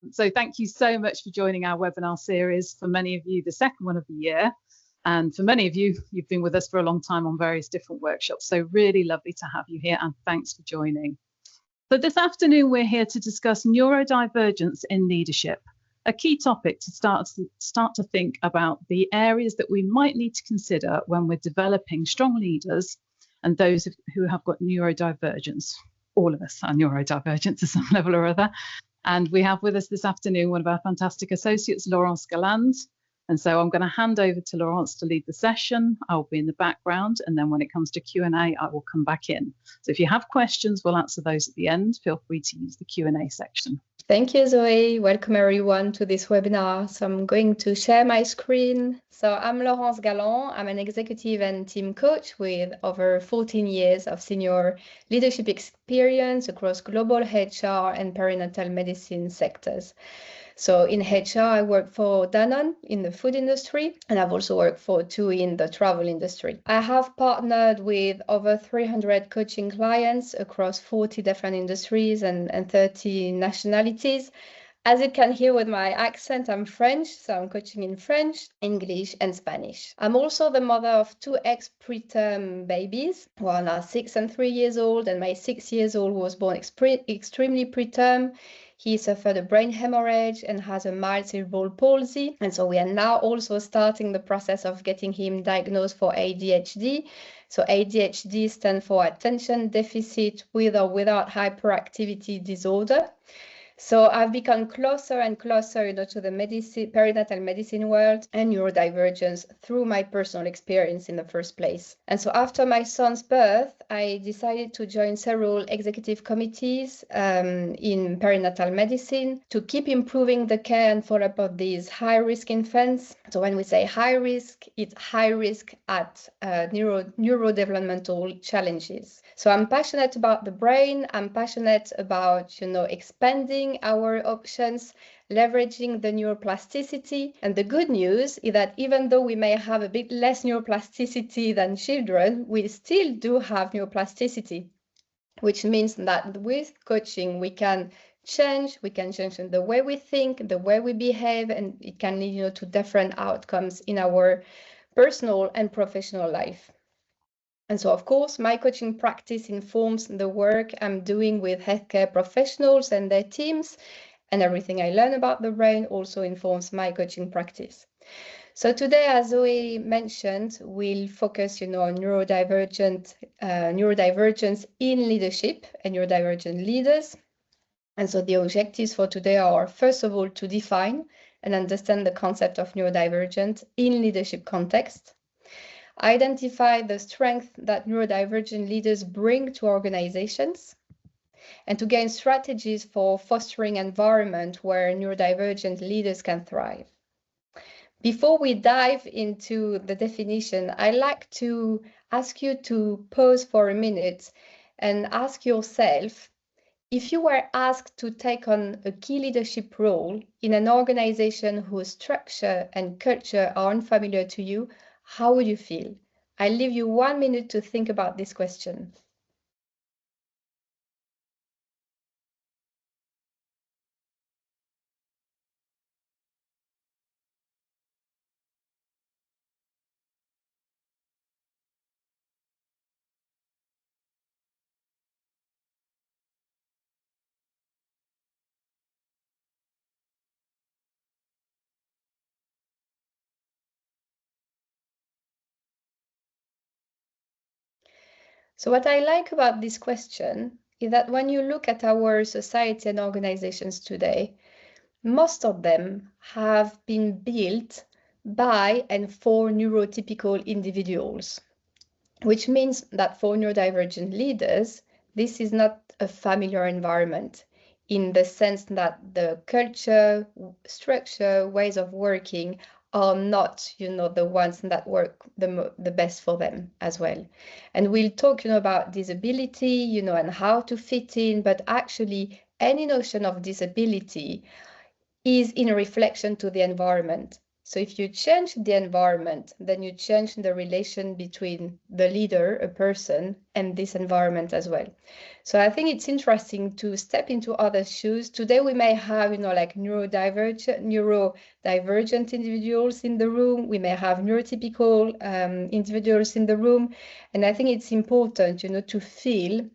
So thank you so much for joining our webinar series. For many of you, the second one of the year. And for many of you, you've been with us for a long time on various different workshops. So really lovely to have you here, and thanks for joining. So this afternoon, we're here to discuss neurodivergence in leadership, a key topic to start to think about the areas that we might need to consider when we're developing strong leaders and those who have got neurodivergence. All of us are neurodivergent to some level or other. And we have with us this afternoon one of our fantastic associates, Laurence Galland. And so I'm going to hand over to Laurence to lead the session. I'll be in the background, and then when it comes to Q&A, I will come back in. So if you have questions, we'll answer those at the end. Feel free to use the Q&A section. Thank you, Zoe. Welcome everyone to this webinar. So I'm going to share my screen. So I'm Laurence Galland. I'm an executive and team coach with over 14 years of senior leadership experience across global HR and perinatal medicine sectors. So in HR, I work for Danone in the food industry, and I've also worked for TUI in the travel industry. I have partnered with over 300 coaching clients across 40 different industries and 30 nationalities. As you can hear with my accent, I'm French, so I'm coaching in French, English, and Spanish. I'm also the mother of 2 ex-preterm babies, who are now 6 and 3 years old, and my 6-year-old was born extremely preterm. He suffered a brain hemorrhage and has a mild cerebral palsy. And so we are now also starting the process of getting him diagnosed for ADHD. So ADHD stands for Attention Deficit with or without Hyperactivity Disorder. So I've become closer and closer, to the perinatal medicine world and neurodivergence through my personal experience in the first place. And so after my son's birth, I decided to join several executive committees in perinatal medicine to keep improving the care and follow-up of these high-risk infants. So when we say high risk, it's high risk at neurodevelopmental challenges. So I'm passionate about the brain. I'm passionate about, expanding our options, leveraging the neuroplasticity. And the good news is that even though we may have a bit less neuroplasticity than children, we still do have neuroplasticity, which means that with coaching, we can change the way we think, the way we behave, and it can lead, to different outcomes in our personal and professional life. And so, of course, my coaching practice informs the work I'm doing with healthcare professionals and their teams, and everything I learn about the brain also informs my coaching practice. So today, as Zoe mentioned, we'll focus, on neurodivergence in leadership and neurodivergent leaders. And so the objectives for today are, first of all, to define and understand the concept of neurodivergent in leadership context. Identify the strength that neurodivergent leaders bring to organizations, and to gain strategies for fostering an environment where neurodivergent leaders can thrive. Before we dive into the definition, I'd like to ask you to pause for a minute and ask yourself, if you were asked to take on a key leadership role in an organization whose structure and culture are unfamiliar to you, how would you feel? I'll leave you 1 minute to think about this question. So what I like about this question is that when you look at our society and organizations today, most of them have been built by and for neurotypical individuals, which means that for neurodivergent leaders, this is not a familiar environment in the sense that the culture, structure, ways of working are not, the ones that work the best for them as well. And we'll talk, about disability, and how to fit in, but actually any notion of disability is in reflection to the environment. So if you change the environment, then you change the relation between the leader, a person, and this environment as well. So I think it's interesting to step into other shoes. Today we may have, like neurodivergent individuals in the room. We may have neurotypical individuals in the room. And I think it's important, to feel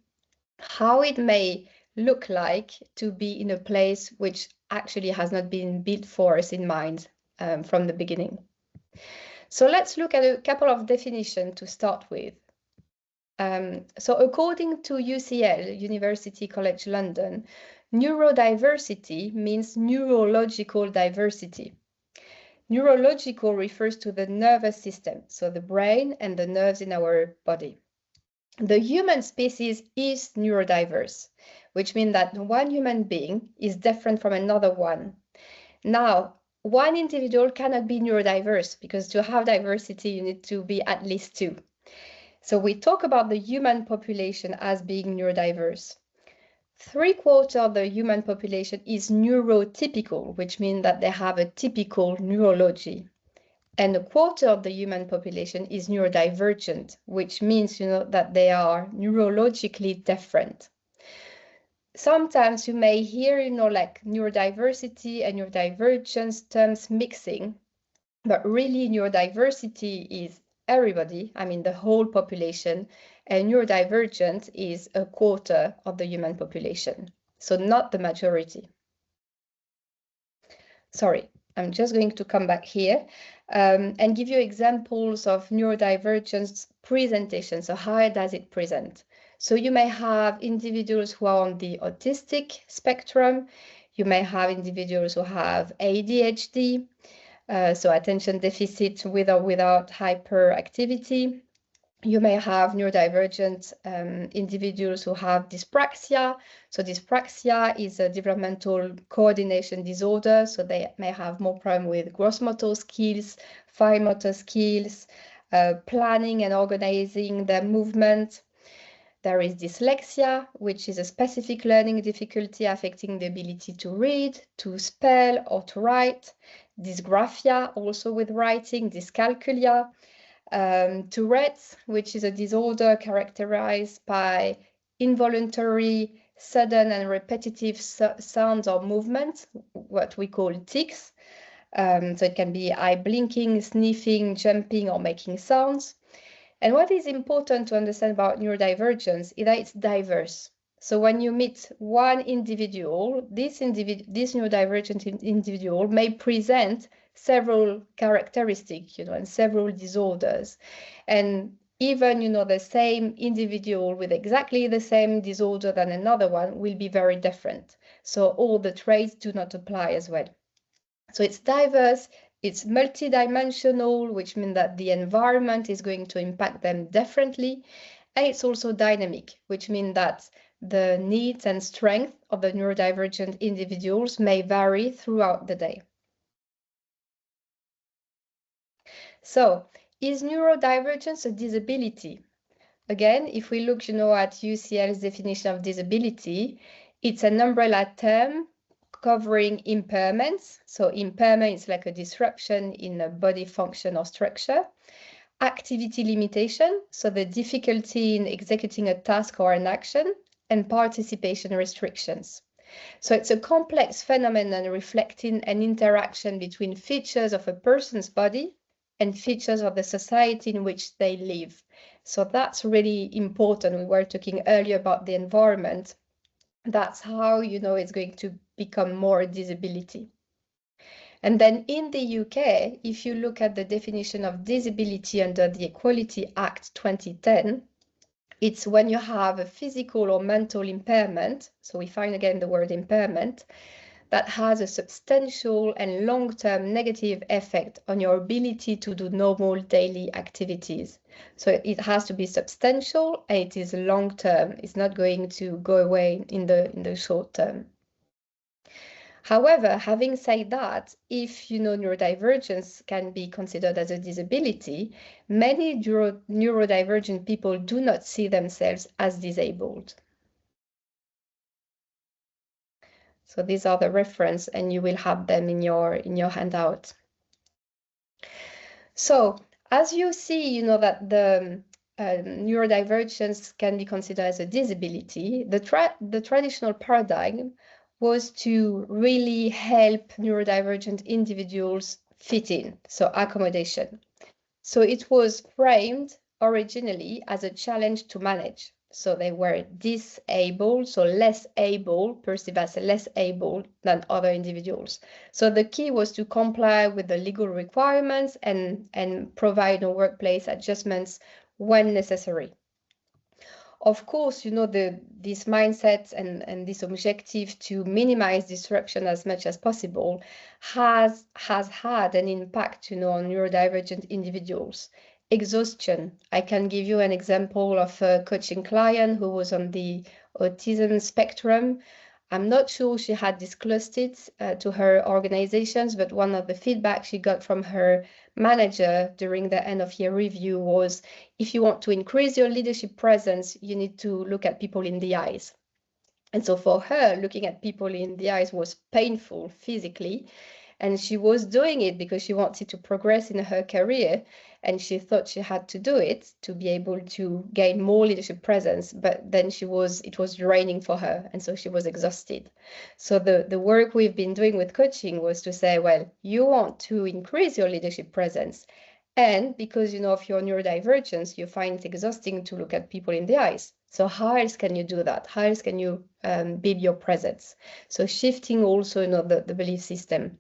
how it may look like to be in a place which actually has not been built for us in mind from the beginning. So let's look at a couple of definitions to start with. So according to UCL, University College London, neurodiversity means neurological diversity. Neurological refers to the nervous system, so the brain and the nerves in our body. The human species is neurodiverse, which means that one human being is different from another one. Now, one individual cannot be neurodiverse because to have diversity, you need to be at least two. So we talk about the human population as being neurodiverse. 3/4 of the human population is neurotypical, which means that they have a typical neurology. And 1/4 of the human population is neurodivergent, which means, that they are neurologically different. Sometimes you may hear, like neurodiversity and neurodivergence terms mixing, but really neurodiversity is everybody, the whole population, and neurodivergent is 1/4 of the human population, so not the majority. Sorry, I'm just going to come back here and give you examples of neurodivergence presentation. So how does it present? So you may have individuals who are on the autistic spectrum. You may have individuals who have ADHD, so attention deficit with or without hyperactivity. You may have neurodivergent individuals who have dyspraxia. So dyspraxia is a developmental coordination disorder. So they may have more problem with gross motor skills, fine motor skills, planning and organizing their movement. There is dyslexia, which is a specific learning difficulty affecting the ability to read, to spell, or to write. Dysgraphia, also with writing, dyscalculia. Tourette's, which is a disorder characterized by involuntary, sudden and repetitive sounds or movements, what we call tics. So it can be eye blinking, sniffing, jumping, or making sounds. And what is important to understand about neurodivergence is that it's diverse. So when you meet one individual, this neurodivergent individual may present several characteristics, and several disorders. And even, the same individual with exactly the same disorder than another one will be very different. So all the traits do not apply as well. So it's diverse, it's multidimensional, which means that the environment is going to impact them differently. And it's also dynamic, which means that the needs and strength of the neurodivergent individuals may vary throughout the day. So, is neurodivergence a disability? Again, if we look, at UCL's definition of disability, it's an umbrella term covering impairments. So impairment is like a disruption in a body function or structure. Activity limitation, so the difficulty in executing a task or an action, and participation restrictions. So it's a complex phenomenon reflecting an interaction between features of a person's body and features of the society in which they live. So that's really important. We were talking earlier about the environment. That's how, it's going to become more disability. And then in the UK, if you look at the definition of disability under the Equality Act 2010, it's when you have a physical or mental impairment, so we find again the word impairment, that has a substantial and long-term negative effect on your ability to do normal daily activities. So it has to be substantial and it is long-term. It's not going to go away in the short term. However, having said that, if neurodivergence can be considered as a disability, many neurodivergent people do not see themselves as disabled. So these are the reference and you will have them in your handout. So as you see, you know that the neurodivergence can be considered as a disability. The traditional paradigm was to really help neurodivergent individuals fit in, so accommodation. So it was framed originally as a challenge to manage. So they were disabled, so less able, perceived as less able than other individuals. So the key was to comply with the legal requirements and provide workplace adjustments when necessary. Of course, you know, this mindset and this objective to minimize disruption as much as possible has had an impact, you know, on neurodivergent individuals. Exhaustion. I can give you an example of a coaching client who was on the autism spectrum. I'm not sure she had disclosed it to her organizations, but one of the feedback she got from her manager during the end of year review was, if you want to increase your leadership presence, you need to look at people in the eyes. And so for her, looking at people in the eyes was painful physically. And she was doing it because she wanted to progress in her career. And she thought she had to do it to be able to gain more leadership presence. But then it was draining for her. And so she was exhausted. So the work we've been doing with coaching was to say, well, you want to increase your leadership presence. And because, you know, of your neurodivergence, you find it exhausting to look at people in the eyes. So how else can you do that? How else can you build your presence? So shifting also, you know, the belief system.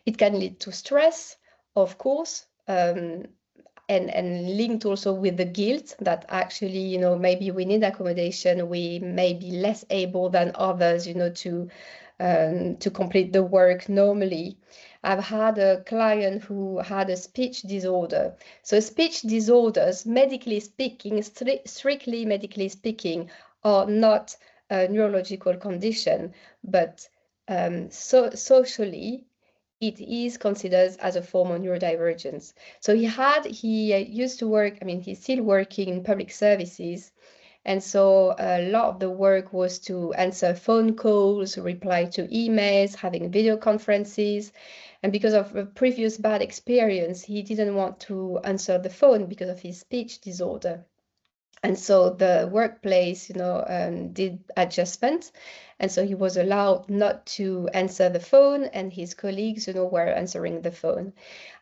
It can lead to stress, of course, and linked also with the guilt that actually, you know, maybe we need accommodation, we may be less able than others, you know, to complete the work normally. I've had a client who had a speech disorder. So speech disorders, medically speaking, strictly medically speaking, are not a neurological condition, but socially, it is considered as a form of neurodivergence. So he used to work, I mean, he's still working in public services. And so a lot of the work was to answer phone calls, reply to emails, having video conferences. And because of a previous bad experience, he didn't want to answer the phone because of his speech disorder. And so the workplace, you know, did adjustments. And so he was allowed not to answer the phone, and his colleagues, you know, were answering the phone.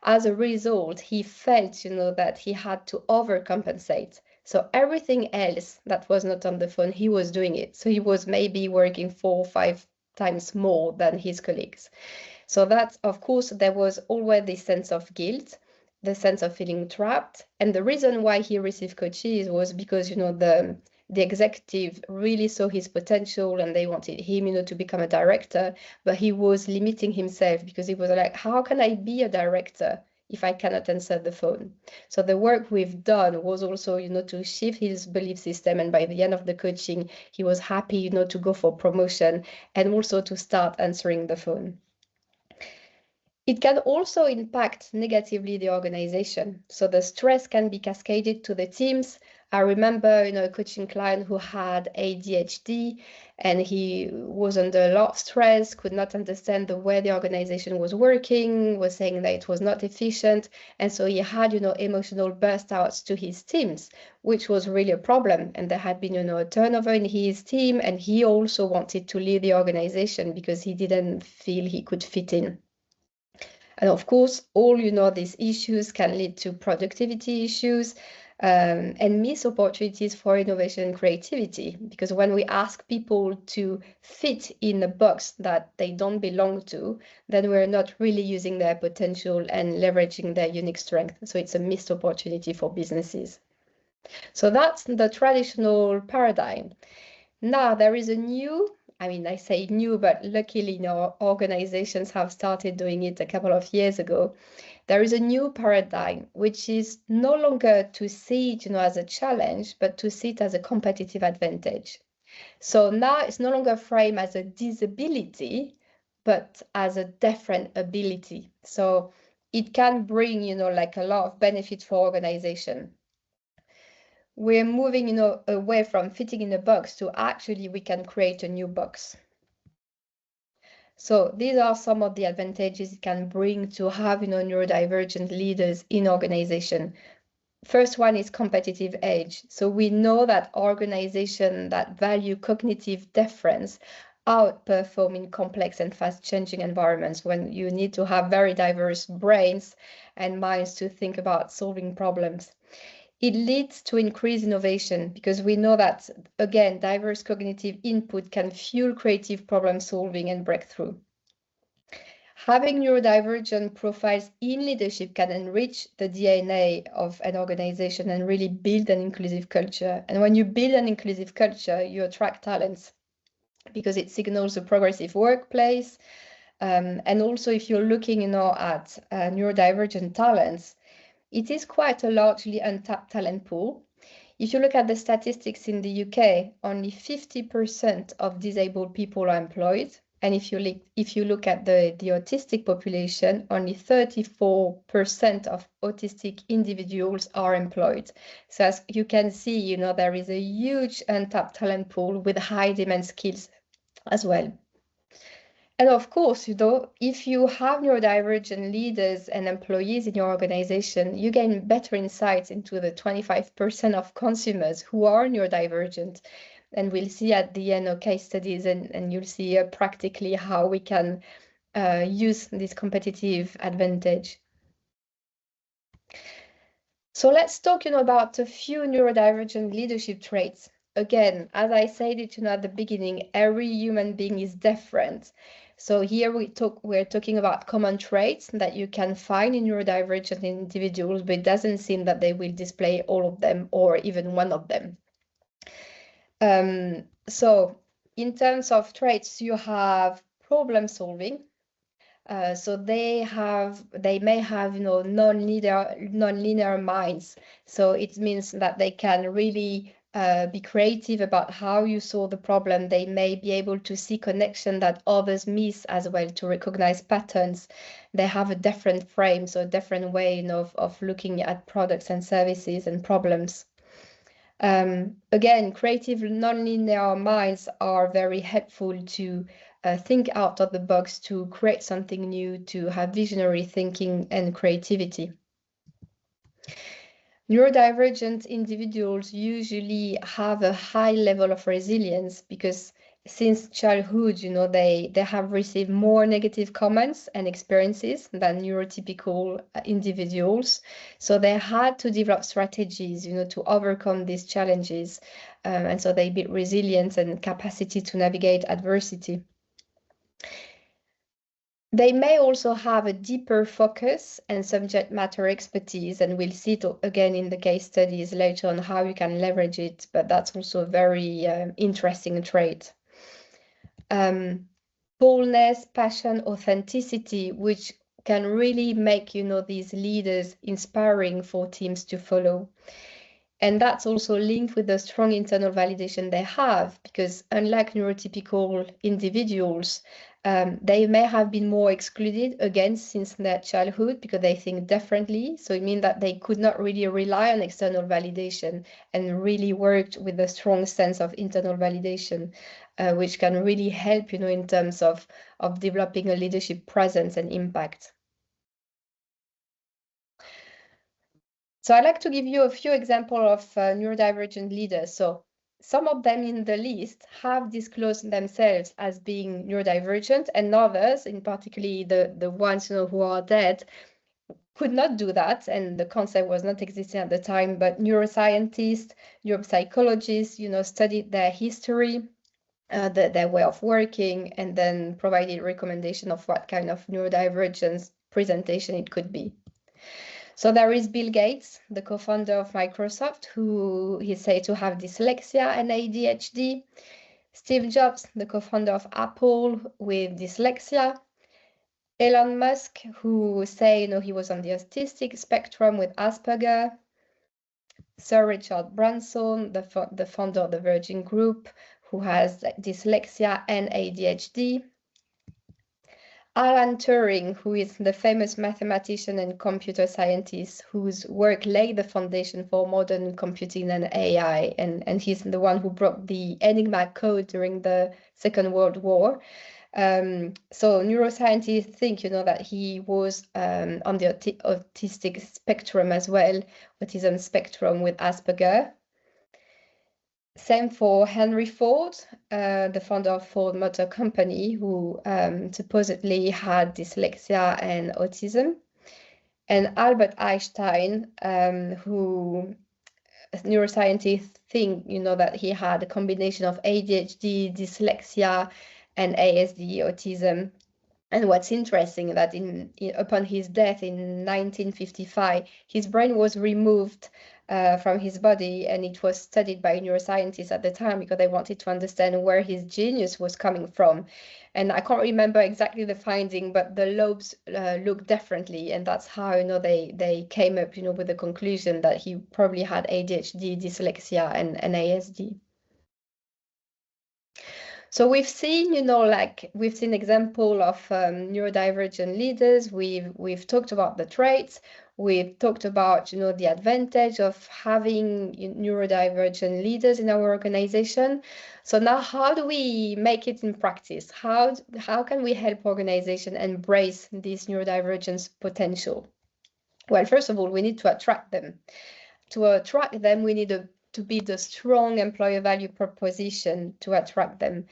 As a result, he felt, you know, that he had to overcompensate. So everything else that was not on the phone, he was doing it. So he was maybe working 4 or 5 times more than his colleagues. So that, of course, there was always this sense of guilt, the sense of feeling trapped. And the reason why he received coaches was because, you know, the executive really saw his potential and they wanted him, you know, to become a director, but he was limiting himself because he was like, how can I be a director if I cannot answer the phone? So the work we've done was also, you know, to shift his belief system. And by the end of the coaching, he was happy, you know, to go for promotion and also to start answering the phone. It can also impact negatively the organization. So the stress can be cascaded to the teams. I remember, you know, a coaching client who had ADHD and he was under a lot of stress, could not understand the way the organization was working, was saying that it was not efficient. And so he had, you know, emotional burst outs to his teams, which was really a problem. And there had been, you know, a turnover in his team, and he also wanted to leave the organization because he didn't feel he could fit in. And of course, all, you know, these issues can lead to productivity issues and miss opportunities for innovation and creativity. Because when we ask people to fit in a box that they don't belong to, then we're not really using their potential and leveraging their unique strength. So it's a missed opportunity for businesses. So that's the traditional paradigm. Now there is a new, I mean, I say new, but luckily, you know, organizations have started doing it a couple of years ago. There is a new paradigm, which is no longer to see it, you know, as a challenge, but to see it as a competitive advantage. So now it's no longer framed as a disability, but as a different ability. So it can bring, you know, like a lot of benefit for organization. We're moving, you know, away from fitting in a box to actually we can create a new box. So these are some of the advantages it can bring to have, neurodivergent leaders in organization. First one is competitive edge. So we know that organizations that value cognitive difference outperform in complex and fast-changing environments when you need to have very diverse brains and minds to think about solving problems. It leads to increased innovation because we know that, again, diverse cognitive input can fuel creative problem solving and breakthrough. Having neurodivergent profiles in leadership can enrich the DNA of an organization and really build an inclusive culture. And when you build an inclusive culture, you attract talents because it signals a progressive workplace. And also, if you're looking, at neurodivergent talents, it is quite a largely untapped talent pool. If you look at the statistics in the UK, only 50% of disabled people are employed. And if you look at the autistic population, only 34% of autistic individuals are employed. So as you can see, there is a huge untapped talent pool with high demand skills as well. And of course, if you have neurodivergent leaders and employees in your organization, you gain better insights into the 25% of consumers who are neurodivergent. And we'll see at the end of case studies, and you'll see practically how we can use this competitive advantage. So let's talk, about a few neurodivergent leadership traits. Again, as I said it, at the beginning, every human being is different. So here we're talking about common traits that you can find in neurodivergent individuals, but it doesn't seem that they will display all of them or even one of them. So in terms of traits, you have problem solving. So they may have non-linear minds. So it means that they can really be creative about how you solve the problem. They may be able to see connection that others miss as well, to recognize patterns. They have a different frame, so a different way of looking at products and services and problems. Again, creative non-linear minds are very helpful to think out of the box, to create something new, to have visionary thinking and creativity. Neurodivergent individuals usually have a high level of resilience because since childhood, they have received more negative comments and experiences than neurotypical individuals. So they had to develop strategies, to overcome these challenges. And so they build resilience and capacity to navigate adversity. They may also have a deeper focus and subject matter expertise, and we'll see it again in the case studies later on how you can leverage it, but that's also a very interesting trait. Boldness, passion, authenticity, which can really make, these leaders inspiring for teams to follow. And that's also linked with the strong internal validation they have, because unlike neurotypical individuals, they may have been more excluded, again, since their childhood because they think differently. So it means that they could not really rely on external validation and really worked with a strong sense of internal validation, which can really help, in terms of developing a leadership presence and impact. So I'd like to give you a few examples of neurodivergent leaders. So some of them in the list have disclosed themselves as being neurodivergent, and others, in particularly the ones who are dead, could not do that, and the concept was not existing at the time. But neuroscientists, neuropsychologists, studied their history, their way of working, and then provided recommendation of what kind of neurodivergence presentation it could be. So there is Bill Gates, the co-founder of Microsoft, who is said to have dyslexia and ADHD. Steve Jobs, the co-founder of Apple, with dyslexia. Elon Musk, who say he was on the autistic spectrum with Asperger. Sir Richard Branson, the founder of the Virgin Group, who has dyslexia and ADHD. Alan Turing, who is the famous mathematician and computer scientist whose work laid the foundation for modern computing and AI, and he's the one who broke the Enigma code during the Second World War. So neuroscientists think, you know, that he was on the autistic spectrum as well, autism spectrum with Asperger. Same for Henry Ford, the founder of Ford Motor Company, who supposedly had dyslexia and autism. And Albert Einstein, who neuroscientists think, you know, that he had a combination of ADHD, dyslexia, and ASD, autism. And what's interesting that upon his death in 1955, his brain was removed from his body, and it was studied by neuroscientists at the time because they wanted to understand where his genius was coming from. And I can't remember exactly the finding, but the lobes look differently, and that's how, you know, they came up, you know, with the conclusion that he probably had ADHD, dyslexia, and ASD. So we've seen, you know, like we've seen example of neurodivergent leaders. We've talked about the traits. We've talked about, you know, the advantage of having neurodivergent leaders in our organization. So now, how do we make it in practice? How can we help organization embrace this neurodivergence potential? Well, first of all, we need to attract them. To attract them, we need to build a strong employer value proposition to attract them.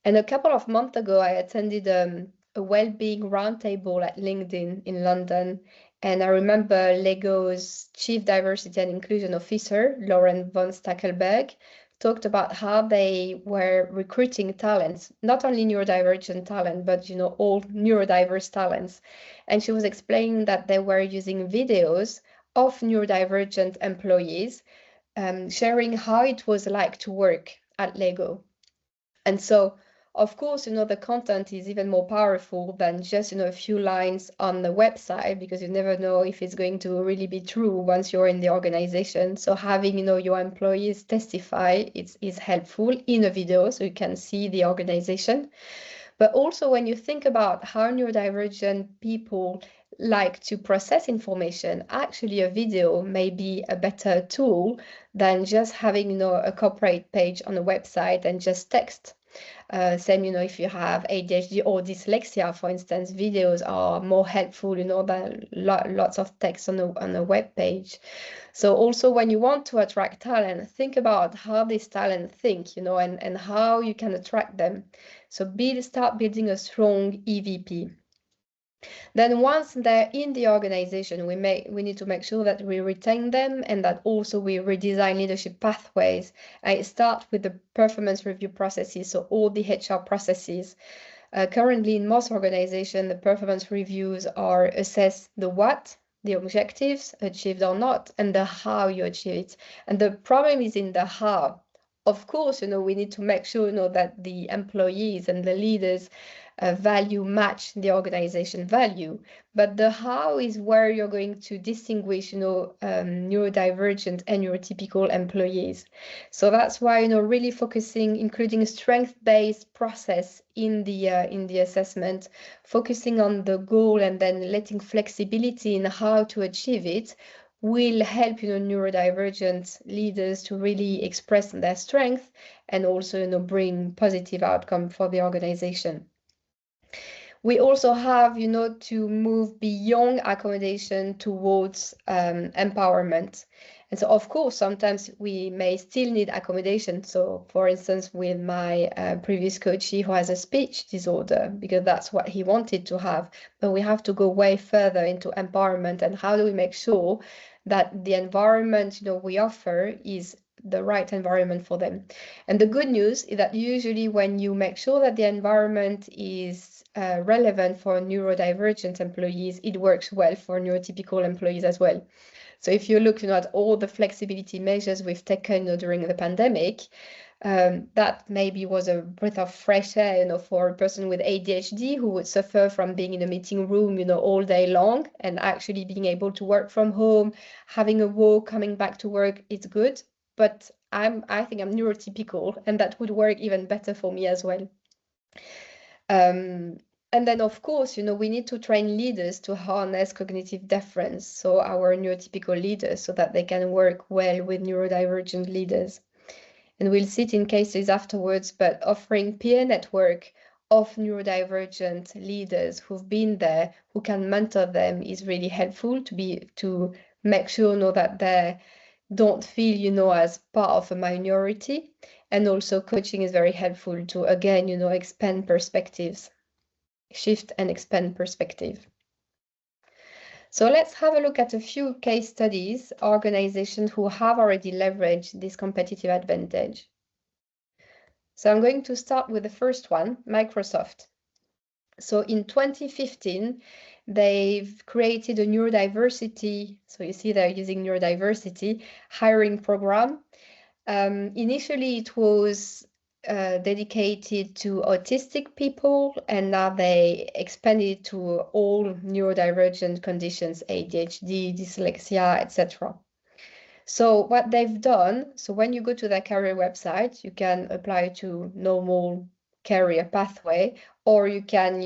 And a couple of months ago, I attended a well-being roundtable at LinkedIn in London. And I remember Lego's Chief Diversity and Inclusion Officer, Lauren von Stackelberg, talked about how they were recruiting talents, not only neurodivergent talent, but, you know, all neurodiverse talents. And she was explaining that they were using videos of neurodivergent employees, sharing how it was like to work at Lego. And so, of course, you know, the content is even more powerful than just, you know, a few lines on the website, because you never know if it's going to really be true once you're in the organization. So having, you know, your employees testify is helpful in a video so you can see the organization. But also when you think about how neurodivergent people like to process information, actually a video may be a better tool than just having, you know, a corporate page on a website and just text. Same, you know, if you have ADHD or dyslexia, for instance, videos are more helpful, you know, than lots of text on a web page. So also when you want to attract talent, think about how this talent think, you know, and how you can attract them. So start building a strong EVP. Then once they're in the organization, we need to make sure that we retain them and that also we redesign leadership pathways. I start with the performance review processes, so all the HR processes. Currently, in most organizations, the performance reviews are assess the what, the objectives achieved or not, and the how you achieve it. And the problem is in the how. Of course, you know, we need to make sure, you know, that the employees and the leaders value match the organization value, but the how is where you're going to distinguish, you know, neurodivergent and neurotypical employees. So that's why, you know, really focusing, including a strength-based process in the assessment, focusing on the goal and then letting flexibility in how to achieve it will help, you know, neurodivergent leaders to really express their strength and also, you know, bring positive outcome for the organization. We also have, you know, to move beyond accommodation towards empowerment. And so, of course, sometimes we may still need accommodation. So, for instance, with my previous coachee who has a speech disorder, because that's what he wanted to have. But we have to go way further into empowerment. And how do we make sure that the environment, you know, we offer is the right environment for them? And the good news is that usually when you make sure that the environment is relevant for neurodivergent employees, it works well for neurotypical employees as well. So if you look, you know, at all the flexibility measures we've taken, you know, during the pandemic, that maybe was a breath of fresh air, you know, for a person with ADHD who would suffer from being in a meeting room, you know, all day long, and actually being able to work from home, having a walk, coming back to work, it's good. But I think I'm neurotypical, and that would work even better for me as well. And then, of course, you know, we need to train leaders to harness cognitive difference, so our neurotypical leaders, so that they can work well with neurodivergent leaders. And we'll see it in cases afterwards, but offering peer network of neurodivergent leaders who've been there, who can mentor them, is really helpful to make sure, that they don't feel, as part of a minority. And also coaching is very helpful to, again, expand perspectives, shift and expand perspective. So let's have a look at a few case studies, organizations who have already leveraged this competitive advantage. So I'm going to start with the first one, Microsoft. So in 2015, they've created a neurodiversity, so you see they're using neurodiversity hiring program. Initially, it was dedicated to autistic people, and now they expanded it to all neurodivergent conditions, ADHD, dyslexia, etc. So what they've done, so when you go to their career website, you can apply to normal career pathway, or you can,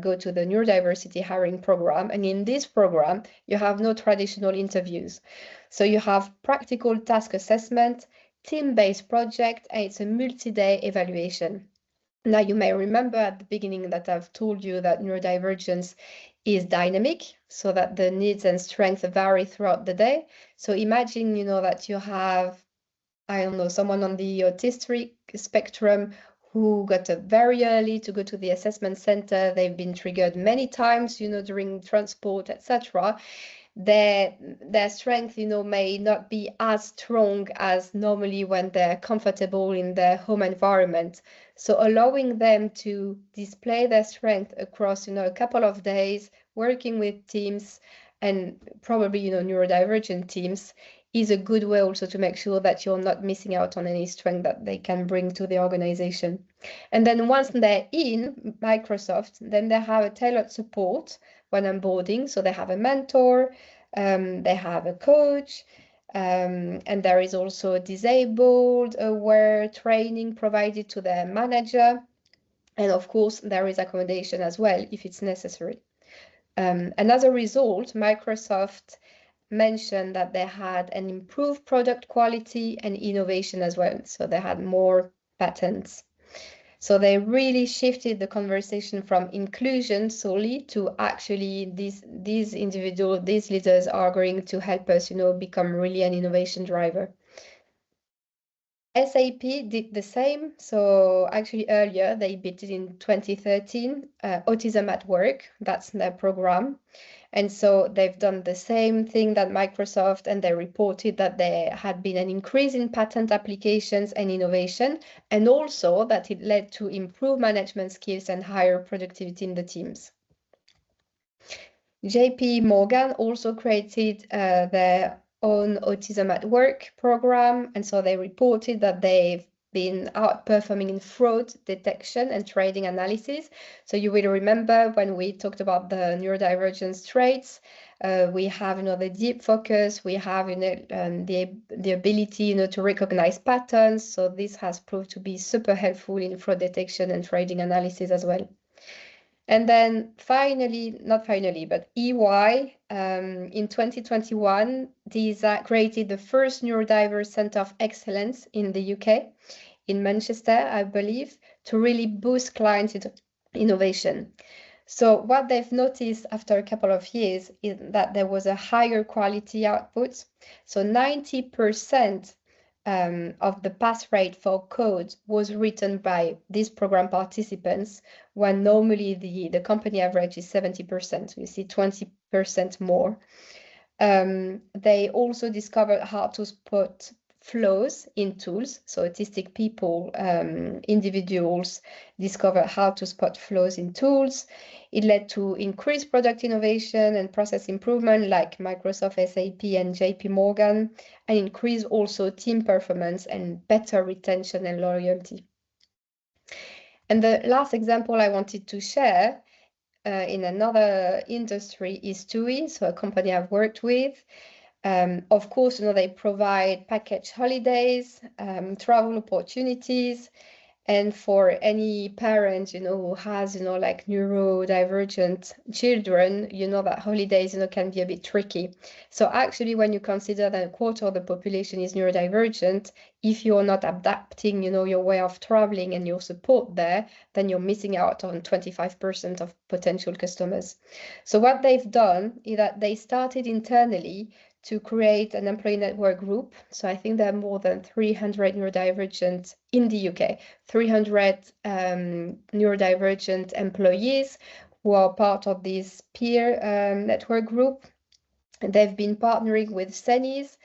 go to the neurodiversity hiring program. And in this program, you have no traditional interviews. So you have practical task assessment, team-based project, and it's a multi-day evaluation. Now, you may remember at the beginning that I've told you that neurodivergence is dynamic, so that the needs and strengths vary throughout the day. So imagine, that you have, I don't know, someone on the autistic spectrum who got up very early to go to the assessment center. They've been triggered many times, during transport, etc. Their strength, may not be as strong as normally when they're comfortable in their home environment. So allowing them to display their strength across, a couple of days, working with teams and probably, neurodivergent teams, is a good way also to make sure that you're not missing out on any strength that they can bring to the organization. And then once they're in Microsoft, then they have a tailored support when onboarding. So they have a mentor, they have a coach, and there is also disabled aware training provided to their manager. And of course, there is accommodation as well if it's necessary. And as a result, Microsoft mentioned that they had an improved product quality and innovation as well. So they had more patents. So they really shifted the conversation from inclusion solely to actually these leaders are going to help us, become really an innovation driver. SAP did the same. So actually earlier they did it in 2013, Autism at Work, that's their program. And so they've done the same thing that Microsoft, and they reported that there had been an increase in patent applications and innovation, and also that it led to improved management skills and higher productivity in the teams. JP Morgan also created their own Autism at Work program, and so they reported that they've been outperforming in fraud detection and trading analysis. So you will remember when we talked about the neurodivergence traits, we have, the deep focus, we have, the ability, to recognize patterns. So this has proved to be super helpful in fraud detection and trading analysis as well. And then not finally, but EY in 2021, these created the first neurodiverse Center of Excellence in the UK, in Manchester, I believe, to really boost client innovation. So what they've noticed after a couple of years is that there was a higher quality output. So 90% of the pass rate for code was written by these program participants, when normally the company average is 70%. So you see 20% more. They also discovered how to spot flaws in tools. So autistic people, individuals discover how to spot flaws in tools. It led to increased product innovation and process improvement like Microsoft, SAP, and JP Morgan, and increased also team performance and better retention and loyalty. And the last example I wanted to share in another industry is TUI, so a company I've worked with. Of course, they provide package holidays, travel opportunities, And for any parent, who has, like neurodivergent children, that holidays, can be a bit tricky. So actually, when you consider that a quarter of the population is neurodivergent, if you're not adapting, your way of traveling and your support there, then you're missing out on 25% of potential customers. So what they've done is that they started internally to create an employee network group. So I think there are more than 300 neurodivergent in the UK, 300 neurodivergent employees who are part of this peer network group. And they've been partnering with SENIS,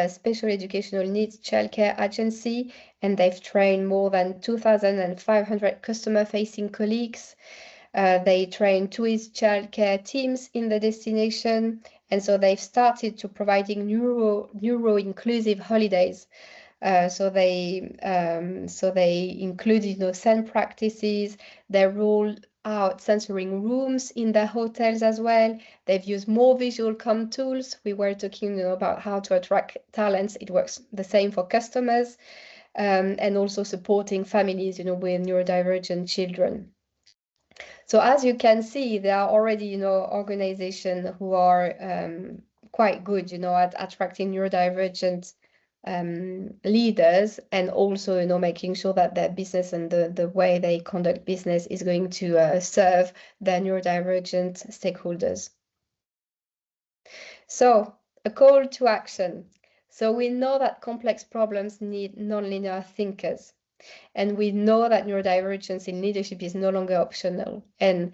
Special Educational Needs Childcare Agency, and they've trained more than 2,500 customer-facing colleagues. They train TWIS childcare teams in the destination, and so they've started to providing neuro-inclusive holidays. So they include SEN practices. They roll out sensoring rooms in the hotels as well. They've used more visual comm tools. We were talking about how to attract talents. It works the same for customers, and also supporting families with neurodivergent children. So as you can see, there are already, organizations who are quite good, at attracting neurodivergent leaders, and also, making sure that their business and the way they conduct business is going to serve their neurodivergent stakeholders. So a call to action. So we know that complex problems need nonlinear thinkers. And we know that neurodivergence in leadership is no longer optional. And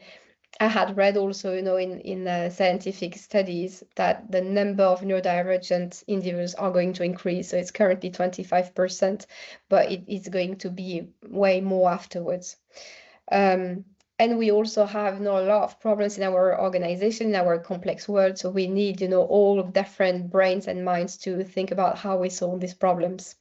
I had read also, in scientific studies that the number of neurodivergent individuals are going to increase. So it's currently 25%, but it is going to be way more afterwards. And we also have a lot of problems in our organization, in our complex world. So we need, all different brains and minds to think about how we solve these problems.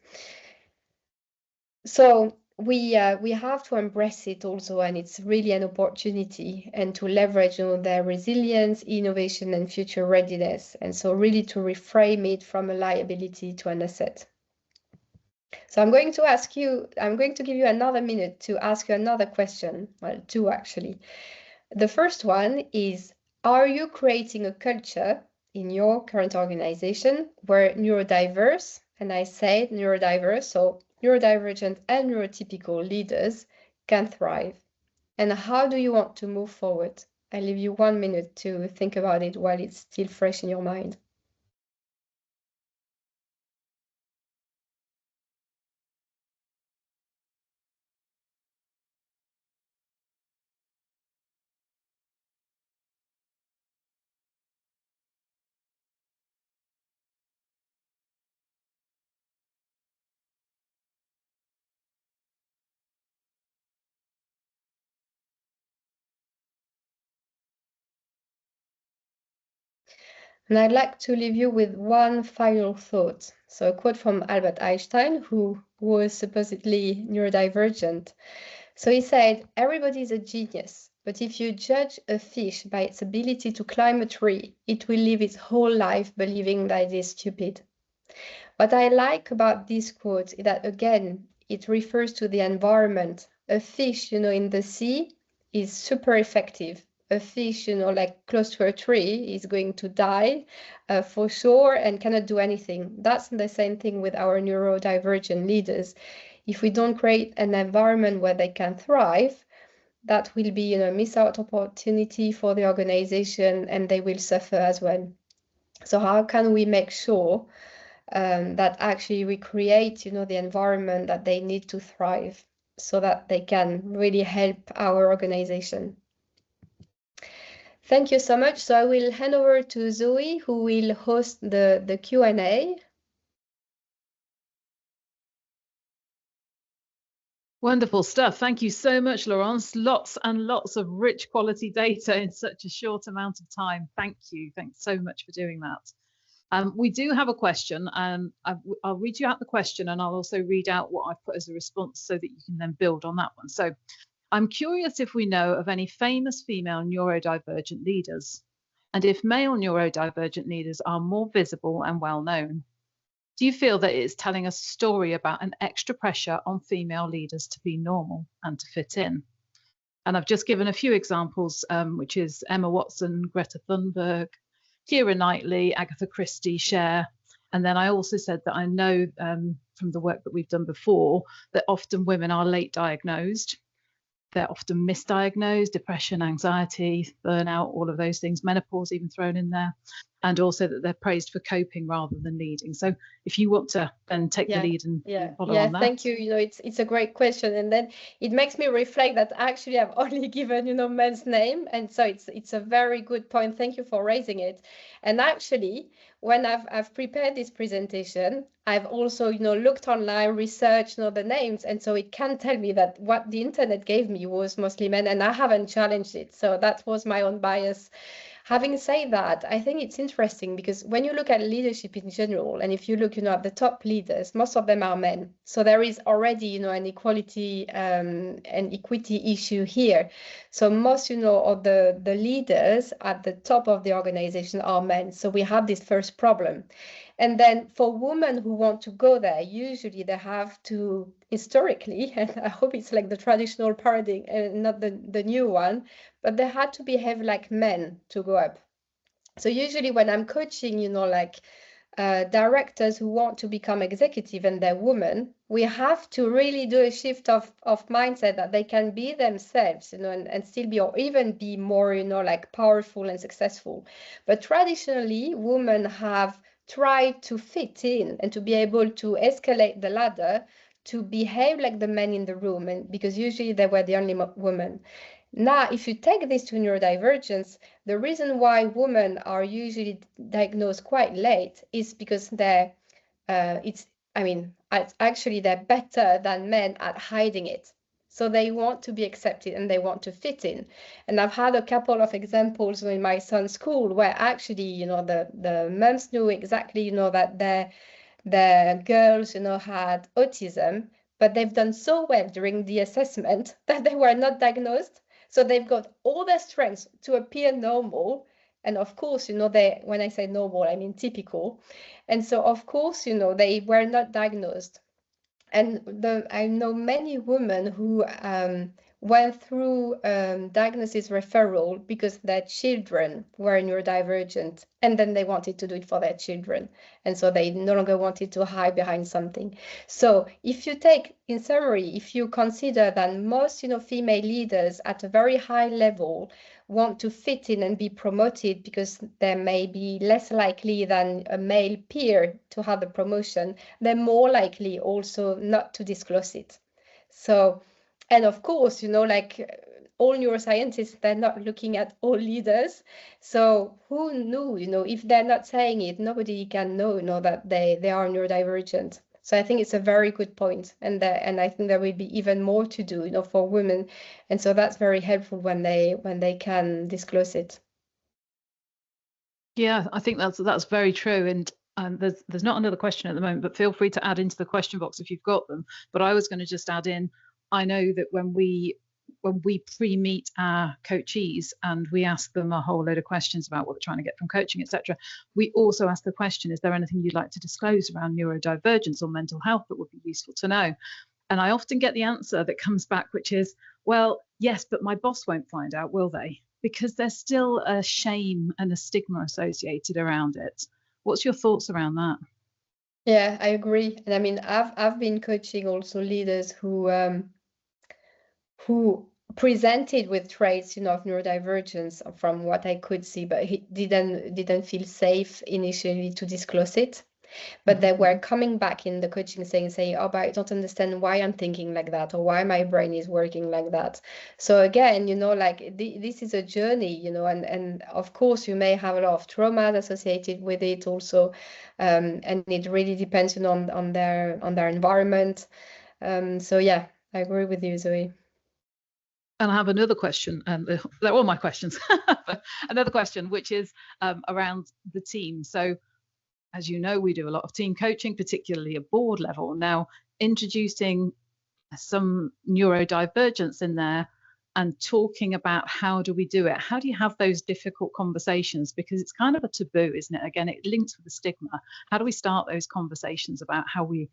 So we have to embrace it also, and it's really an opportunity, and to leverage their resilience, innovation, and future readiness, and so really to reframe it from a liability to an asset. So I'm going to give you another minute to ask you another question, well, two actually. The first one is, are you creating a culture in your current organization where neurodiverse, and I say neurodiverse, so neurodivergent and neurotypical leaders can thrive? And how do you want to move forward? I leave you 1 minute to think about it while it's still fresh in your mind. And I'd like to leave you with one final thought. So a quote from Albert Einstein, who was supposedly neurodivergent. So he said, everybody is a genius, but if you judge a fish by its ability to climb a tree, it will live its whole life believing that it is stupid. What I like about this quote is that, again, it refers to the environment. A fish, in the sea is super effective. A fish, like close to a tree is going to die for sure and cannot do anything. That's the same thing with our neurodivergent leaders. If we don't create an environment where they can thrive, that will be, a miss out opportunity for the organization, and they will suffer as well. So how can we make sure that actually we create, the environment that they need to thrive, so that they can really help our organization? Thank you so much. So I will hand over to Zoe, who will host the Q&A. Wonderful stuff. Thank you so much, Laurence. Lots and lots of rich quality data in such a short amount of time. Thank you. Thanks so much for doing that. We do have a question. I'll read you out the question, and I'll also read out what I've put as a response so that you can then build on that one. So I'm curious if we know of any famous female neurodivergent leaders, and if male neurodivergent leaders are more visible and well known. Do you feel that it's telling us a story about an extra pressure on female leaders to be normal and to fit in? And I've just given a few examples, which is Emma Watson, Greta Thunberg, Keira Knightley, Agatha Christie, Cher. And then I also said that I know from the work that we've done before that often women are late diagnosed. They're often misdiagnosed, depression, anxiety, burnout, all of those things, menopause even thrown in there. And also that they're praised for coping rather than leading. So if you want to then take the lead and follow on that. Thank you. It's a great question. And then it makes me reflect that actually I've only given, men's name. And so it's a very good point. Thank you for raising it. And actually, when I've prepared this presentation, I've also, looked online, researched, the names. And so it can tell me that what the internet gave me was mostly men, and I haven't challenged it. So that was my own bias. Having said that, I think it's interesting because when you look at leadership in general, and if you look, at the top leaders, most of them are men. So there is already, an equality and equity issue here. So most, of the leaders at the top of the organization are men. So we have this first problem. And then for women who want to go there, usually they have to, historically, and I hope it's like the traditional paradigm and not the new one, but they had to behave like men to go up. So usually when I'm coaching, directors who want to become executive and they're women, we have to really do a shift of mindset that they can be themselves, and still be, or even be more, powerful and successful. But traditionally, women have tried to fit in and to be able to escalate the ladder, to behave like the men in the room, and because usually they were the only women. Now, if you take this to neurodivergence, the reason why women are usually diagnosed quite late is because actually they're better than men at hiding it. So they want to be accepted and they want to fit in. And I've had a couple of examples in my son's school where actually, the moms knew exactly, that their girls, had autism, but they've done so well during the assessment that they were not diagnosed. So they've got all their strengths to appear normal. And of course, when I say normal, I mean typical. And so, of course, they were not diagnosed. And I know many women who went through diagnosis referral because their children were neurodivergent, and then they wanted to do it for their children. And so they no longer wanted to hide behind something. So if you take, in summary, if you consider that most, female leaders at a very high level want to fit in and be promoted because they may be less likely than a male peer to have the promotion, they're more likely also not to disclose it. So, and of course, all neuroscientists, they're not looking at all leaders. So who knew, if they're not saying it, nobody can know, that they are neurodivergent. So I think it's a very good point, and I think there will be even more to do, for women, and so that's very helpful when they can disclose it. Yeah, I think that's very true, and there's not another question at the moment, but feel free to add into the question box if you've got them. But I was going to just add in, I know that when we pre-meet our coachees and we ask them a whole load of questions about what they're trying to get from coaching, etc., we also ask the question, is there anything you'd like to disclose around neurodivergence or mental health that would be useful to know? And I often get the answer that comes back, which is, well, yes, but my boss won't find out, will they? Because there's still a shame and a stigma associated around it. What's your thoughts around that? Yeah, I agree. And I mean, I've been coaching also leaders who presented with traits, of neurodivergence from what I could see, but he didn't feel safe initially to disclose it. But they were coming back in the coaching saying, oh, but I don't understand why I'm thinking like that, or why my brain is working like that. So again, this is a journey, and of course you may have a lot of trauma associated with it also, and it really depends on their environment. So yeah, I agree with you, Zoe. And I have another question, and they're all my questions. Another question, which is around the team. So, as you know, we do a lot of team coaching, particularly at board level. Now, introducing some neurodivergence in there and talking about how do we do it. How do you have those difficult conversations? Because it's kind of a taboo, isn't it? Again, it links with the stigma. How do we start those conversations about how we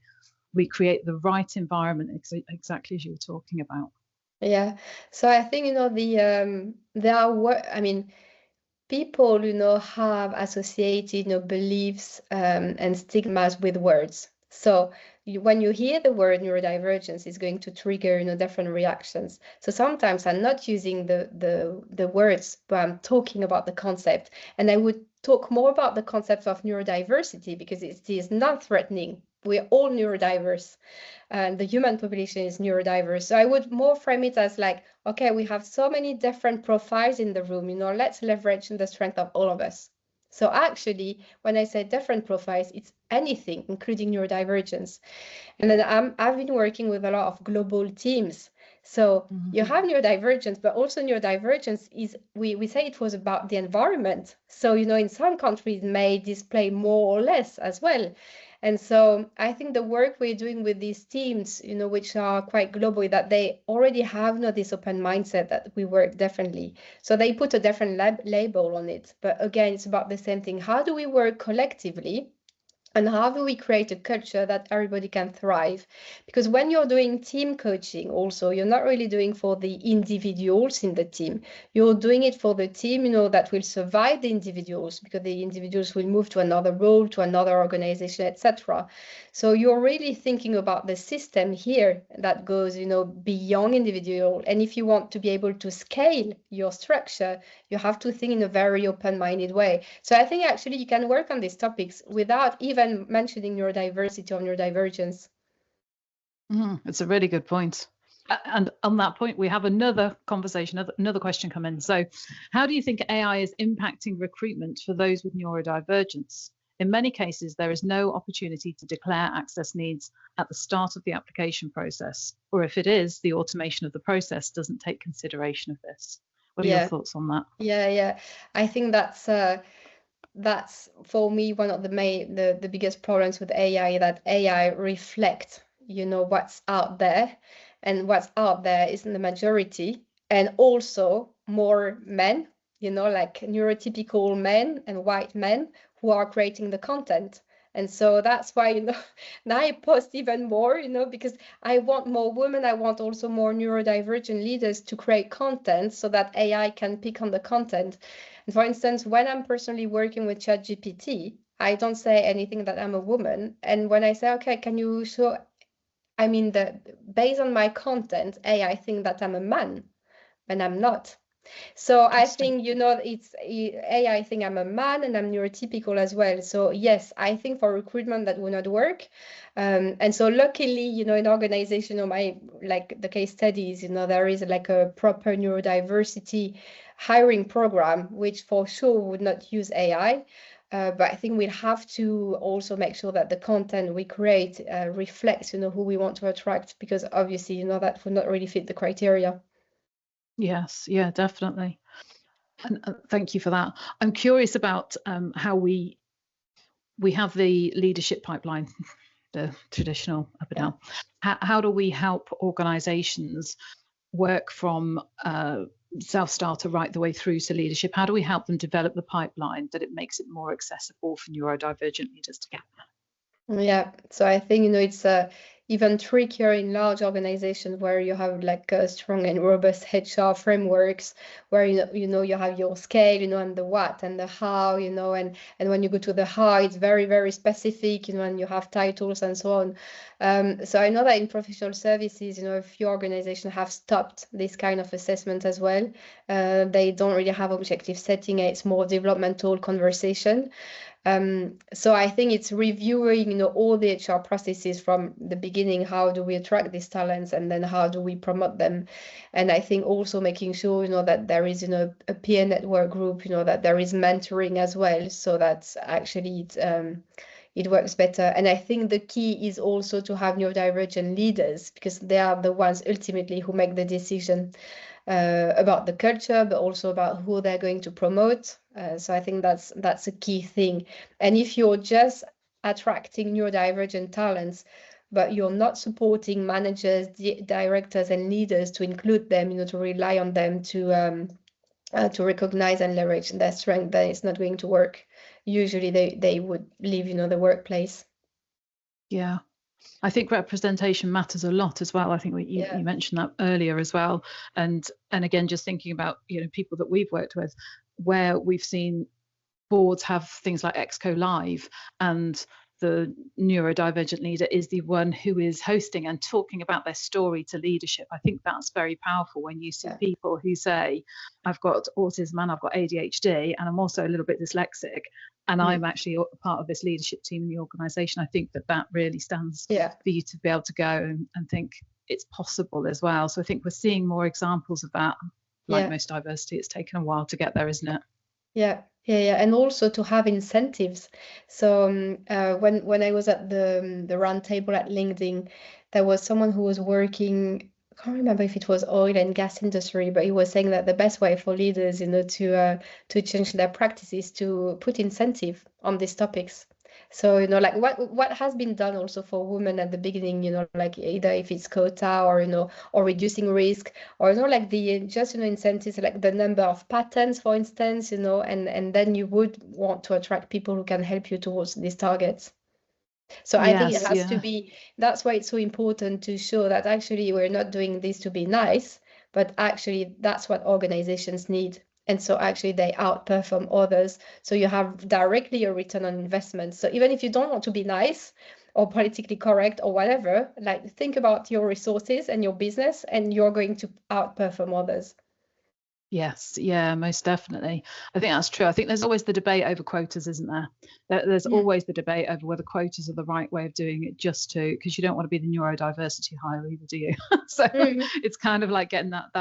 create the right environment, exactly as you were talking about? Yeah. So I think, there are people, have associated, beliefs and stigmas with words. So when you hear the word neurodivergence, it's going to trigger, different reactions. So sometimes I'm not using the words, but I'm talking about the concept. And I would talk more about the concept of neurodiversity because it is not threatening. We're all neurodiverse, and the human population is neurodiverse. So I would more frame it as like, okay, we have so many different profiles in the room, let's leverage the strength of all of us. So actually, when I say different profiles, it's anything, including neurodivergence. And then I've been working with a lot of global teams. So you have neurodivergence, but also neurodivergence is, we say it was about the environment. So, in some countries may display more or less as well. And so I think the work we're doing with these teams, which are quite global, that they already have this open mindset that we work differently. So they put a different label on it. But again, it's about the same thing. How do we work collectively? And how do we create a culture that everybody can thrive? Because when you're doing team coaching also, you're not really doing for the individuals in the team. You're doing it for the team, that will survive the individuals, because the individuals will move to another role, to another organization, etc. So you're really thinking about the system here that goes, beyond individual. And if you want to be able to scale your structure, you have to think in a very open-minded way. So I think actually you can work on these topics without even mentioning neurodiversity or neurodivergence. It's a really good point. And on that point, we have another conversation, another question come in. So how do you think AI is impacting recruitment for those with neurodivergence? In many cases, there is no opportunity to declare access needs at the start of the application process, or if it is, the automation of the process doesn't take consideration of this. What are your thoughts on that? Yeah. I think that's for me one of the biggest problems with AI, that AI reflects, what's out there, and what's out there isn't the majority, and also more men, like neurotypical men and white men who are creating the content. And so that's why, now I post even more, because I want more women. I want also more neurodivergent leaders to create content so that AI can pick on the content. And for instance, when I'm personally working with ChatGPT, I don't say anything that I'm a woman. And when I say, okay, can you show, based on my content, AI think that I'm a man, and I'm not. So I think, it's AI think I'm a man and I'm neurotypical as well. So yes, I think for recruitment that will not work. And so luckily, in organization, like the case studies, there is like a proper neurodiversity hiring program, which for sure would not use AI. But I think we have to also make sure that the content we create reflects, who we want to attract, because obviously, that would not really fit the criteria. Yes, yeah, definitely. And thank you for that. I'm curious about how we have the leadership pipeline, the traditional up and down. How do we help organizations work from self-starter right the way through to leadership? How do we help them develop the pipeline that it makes it more accessible for neurodivergent leaders to get? Yeah, so I think, it's even trickier in large organizations where you have like strong and robust HR frameworks, where you have your scale, and the what and the how, and when you go to the how, it's very, very specific, and you have titles and so on. So I know that in professional services, a few organizations have stopped this kind of assessment as well. They don't really have objective setting. It's more developmental conversation. So I think it's reviewing, all the HR processes from the beginning. How do we attract these talents, and then how do we promote them? And I think also making sure, that there is, a peer network group, that there is mentoring as well, so that actually it works better. And I think the key is also to have neurodivergent leaders, because they are the ones ultimately who make the decision about the culture, but also about who they're going to promote. So I think that's a key thing. And if you're just attracting neurodivergent talents, but you're not supporting managers, directors, and leaders to include them, to rely on them to recognize and leverage their strength, then it's not going to work. Usually they would leave, the workplace. Yeah. I think representation matters a lot as well. I think you mentioned that earlier as well. And again, just thinking about, people that we've worked with, where we've seen boards have things like Exco Live, and the neurodivergent leader is the one who is hosting and talking about their story to leadership. I think that's very powerful when you see people who say, I've got autism and I've got ADHD and I'm also a little bit dyslexic, and I'm actually a part of this leadership team in the organisation. I think that really stands for you to be able to go and think it's possible as well. So I think we're seeing more examples of that. Like most diversity, it's taken a while to get there, isn't it? Yeah, and also to have incentives. So when I was at the round table at LinkedIn, there was someone who was working, I can't remember if it was oil and gas industry, but he was saying that the best way for leaders, to change their practices, to put incentive on these topics. So, like what has been done also for women at the beginning, like either if it's quota or reducing risk, or, like the just, incentives, like the number of patents, for instance, and then you would want to attract people who can help you towards these targets. So I think it has to be, that's why it's so important to show that actually we're not doing this to be nice, but actually that's what organizations need. And so actually they outperform others. So you have directly a return on investment. So even if you don't want to be nice or politically correct or whatever, like think about your resources and your business, and you're going to outperform others. Yes, yeah, most definitely. I think that's true. I think there's always the debate over quotas, isn't there? There's always the debate over whether quotas are the right way of doing it, because you don't want to be the neurodiversity hire either, do you? So it's kind of like getting that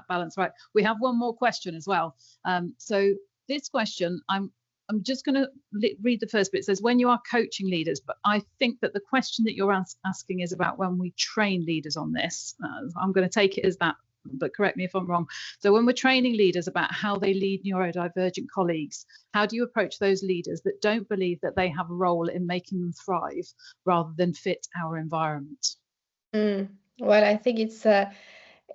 balance right. We have one more question as well. So this question, I'm just going to read the first bit. It says, when you are coaching leaders, but I think that the question that you're asking is about when we train leaders on this. I'm going to take it as that, but correct me if I'm wrong. So when we're training leaders about how they lead neurodivergent colleagues, how do you approach those leaders that don't believe that they have a role in making them thrive rather than fit our environment? Well, I think it's for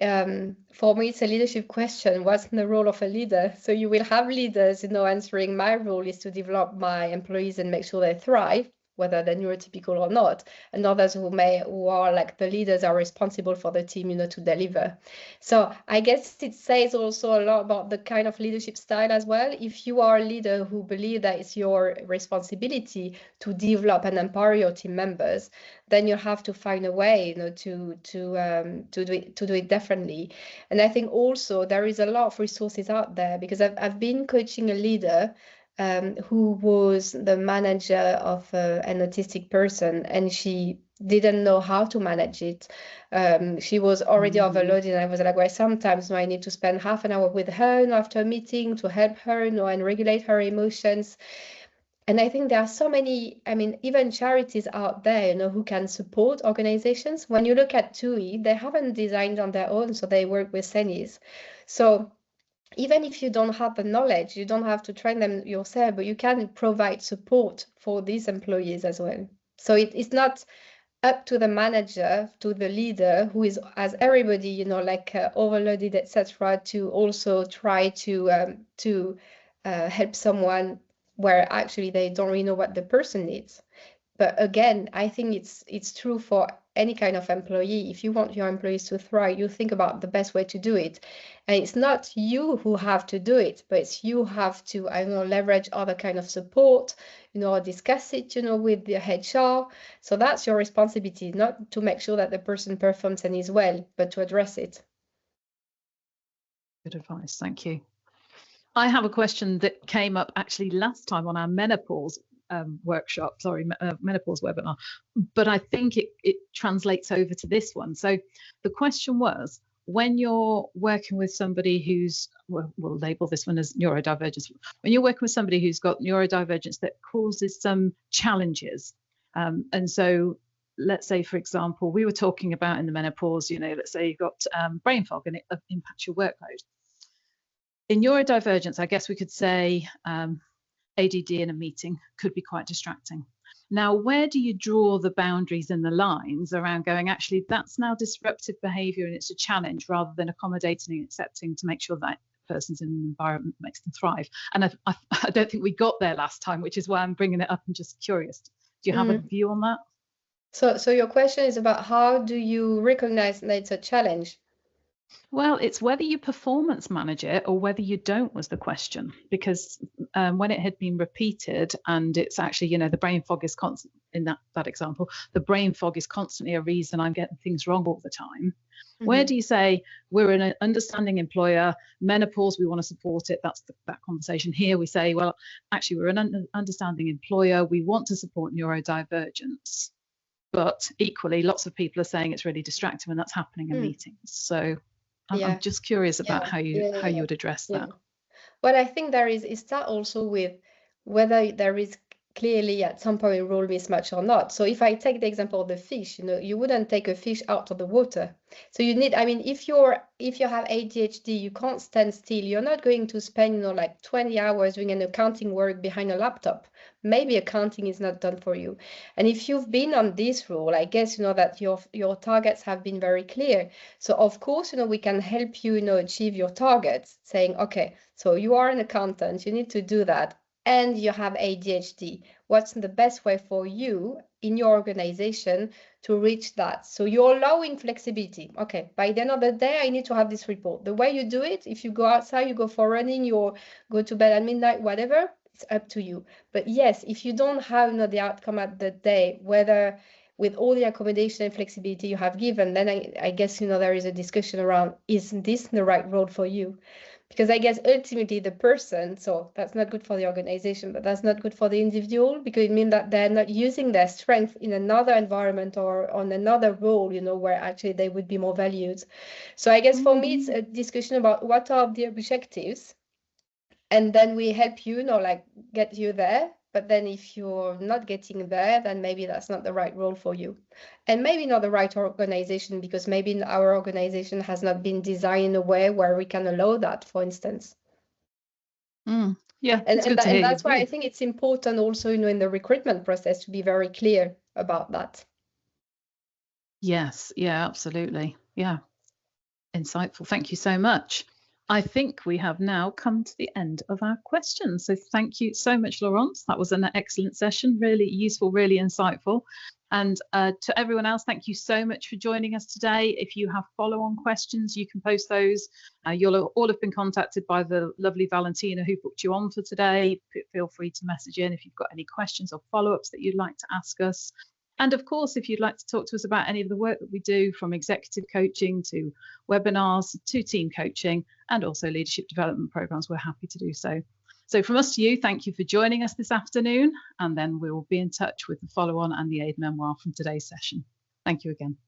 me, it's a leadership question. What's the role of a leader? So you will have leaders, answering, my role is to develop my employees and make sure they thrive, whether they're neurotypical or not, and others who are like the leaders are responsible for the team, to deliver. So I guess it says also a lot about the kind of leadership style as well. If you are a leader who believe that it's your responsibility to develop and empower your team members, then you have to find a way, to do it differently. And I think also there is a lot of resources out there, because I've been coaching a leader who was the manager of an autistic person, and she didn't know how to manage it. She was already overloaded, and I was like, well, sometimes I need to spend half an hour with her after a meeting to help her, and regulate her emotions. And I think there are so many, even charities out there, who can support organizations. When you look at TUI, they haven't designed on their own, so they work with CENIs. So even if you don't have the knowledge, you don't have to train them yourself, but you can provide support for these employees as well. So it's not up to the manager, to the leader, who is, as everybody, overloaded, etc., to also try to help someone where actually they don't really know what the person needs. But again, I think it's true for any kind of employee. If you want your employees to thrive, you think about the best way to do it. And it's not you who have to do it, but it's you have to, leverage other kind of support, or discuss it, with the HR. So that's your responsibility, not to make sure that the person performs and is well, but to address it. Good advice. Thank you. I have a question that came up actually last time on our menopause menopause webinar, but I think it translates over to this one. So the question was, when you're working with somebody who's, we'll label this one as neurodivergence, when you're working with somebody who's got neurodivergence that causes some challenges, and so let's say, for example, we were talking about in the menopause, let's say you've got brain fog and it impacts your workload. In neurodivergence, I guess we could say ADD in a meeting could be quite distracting. Now, where do you draw the boundaries and the lines around going, actually, that's now disruptive behaviour and it's a challenge, rather than accommodating and accepting to make sure that person's in an environment that makes them thrive? And I don't think we got there last time, which is why I'm bringing it up and just curious. Do you have a view on that? So your question is about how do you recognize that it's a challenge? Well, it's whether you performance manage it or whether you don't was the question, because when it had been repeated, and it's actually, you know, the brain fog is constant in that example, the brain fog is constantly a reason I'm getting things wrong all the time. Where do you say we're an understanding employer, menopause, we want to support it? That's that conversation. Here we say, well, actually, we're an understanding employer, we want to support neurodivergence. But equally, lots of people are saying it's really distracting when that's happening in meetings. So I'm just curious about how you would address that. Well, I think there is start also with whether there is clearly at some point a role mismatch or not. So if I take the example of the fish, you know, you wouldn't take a fish out of the water. So you need, I mean, if you have ADHD, you can't stand still. You're not going to spend, you know, like 20 hours doing an accounting work behind a laptop. Maybe accounting is not done for you. And if you've been on this role, I guess, you know, that your targets have been very clear. So of course, you know, we can help you, you know, achieve your targets, saying, okay, so you are an accountant, you need to do that, and you have ADHD. What's the best way for you in your organization to reach that? So you're allowing flexibility. Okay, by the end of the day, I need to have this report. The way you do it, if you go outside, you go for running, you go to bed at midnight, whatever, it's up to you. But yes, if you don't have, you know, the outcome at the day, whether with all the accommodation and flexibility you have given, then I guess, you know, there is a discussion around, is this the right role for you? Because I guess ultimately the person, so that's not good for the organization, but that's not good for the individual, because it means that they're not using their strength in another environment or on another role, you know, where actually they would be more valued. So I guess for me, it's a discussion about what are the objectives, and then we help you, you know, like get you there. But then if you're not getting there, then maybe that's not the right role for you. And maybe not the right organization, because maybe our organization has not been designed in a way where we can allow that, for instance. Yeah, and that's why I think it's important also, you know, in the recruitment process to be very clear about that. Yes, yeah, absolutely. Yeah, insightful. Thank you so much. I think we have now come to the end of our questions. So thank you so much, Laurence. That was an excellent session, really useful, really insightful. And to everyone else, thank you so much for joining us today. If you have follow-on questions, you can post those. You'll all have been contacted by the lovely Valentina who booked you on for today. Feel free to message in if you've got any questions or follow-ups that you'd like to ask us. And of course, if you'd like to talk to us about any of the work that we do, from executive coaching to webinars to team coaching and also leadership development programs, we're happy to do so. So from us to you, thank you for joining us this afternoon, and then we will be in touch with the follow-on and the aid memoir from today's session. Thank you again.